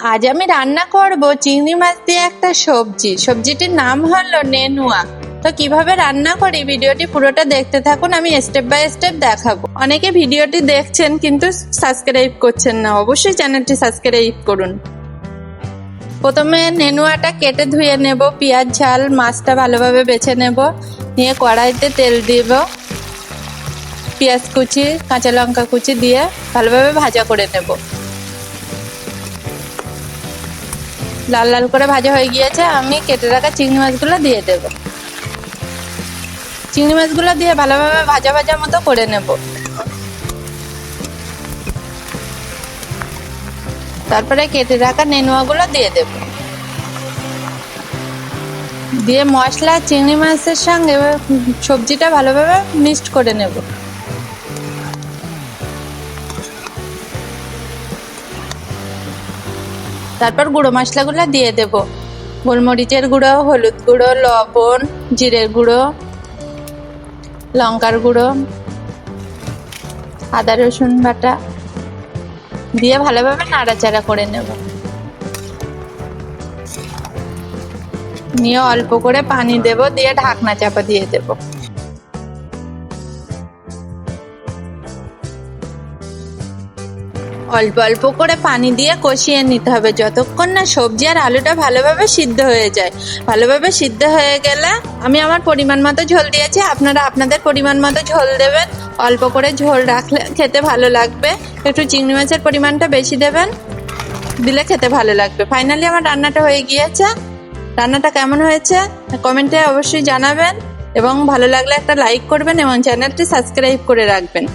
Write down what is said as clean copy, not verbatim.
আজ আমি রান্না করব চিংড়ি মাছ দিয়ে একটা সবজি। সবজিটির নাম হলো নেনুয়া। তো কিভাবে রান্না করি ভিডিওটি পুরোটা দেখতে থাকুন, আমি স্টেপ বাই স্টেপ দেখাবো। অনেকে ভিডিওটি দেখছেন কিন্তু সাবস্ক্রাইব করছেন না, অবশ্যই চ্যানেলটি সাবস্ক্রাইব করুন। প্রথমে নেনুয়াটা কেটে ধুয়ে নেব, পেঁয়াজ ঝাল মাছটা ভালোভাবে বেছে নেব, নিয়ে কড়াইতে তেল দিব, পেঁয়াজ কুচি কাঁচা লঙ্কা কুচি দিয়ে ভালোভাবে ভাজা করে নেব। লাল লাল করে ভাজা হয়ে গিয়েছে, আমি কেটে রাখা চিংড়ি মাছগুলো দিয়ে দেব। চিংড়ি মাছগুলো দিয়ে ভালোভাবে ভাজা ভাজা মতো করে নেব। তারপরে কেটে রাখা নেনুয়াগুলো দিয়ে দেব, দিয়ে মশলা চিংড়ি মাছের সঙ্গে সবজিটা ভালোভাবে মিক্সড করে নেব। তারপর গুঁড়ো মশলাগুলো দিয়ে দেব, গোলমরিচের গুঁড়ো, হলুদ গুঁড়ো, লবণ, জিরের গুঁড়ো, লঙ্কার গুঁড়ো, আদা রসুন বাটা দিয়ে ভালোভাবে নাড়াচাড়া করে নেব। নিয়ে অল্প করে পানি দেব, দিয়ে ঢাকনা চাপা দিয়ে দেব। অল্প অল্প করে পানি দিয়ে কষিয়ে নিতে হবে যতক্ষণ না সবজি আর আলুটা ভালোভাবে সিদ্ধ হয়ে যায়। ভালোভাবে সিদ্ধ হয়ে গেলে আমি আমার পরিমাণ মতো ঝোল দিয়েছি, আপনারা আপনাদের পরিমাণ মতো ঝোল দেবেন। অল্প করে ঝোল রাখলে খেতে ভালো লাগবে, একটু চিংড়ি মাছের পরিমাণটা বেশি দেবেন, দিলে খেতে ভালো লাগবে। ফাইনালি আমার রান্নাটা হয়ে গিয়েছে। রান্নাটা কেমন হয়েছে কমেন্টে অবশ্যই জানাবেন, এবং ভালো লাগলে একটা লাইক করবেন এবং চ্যানেলটি সাবস্ক্রাইব করে রাখবেন।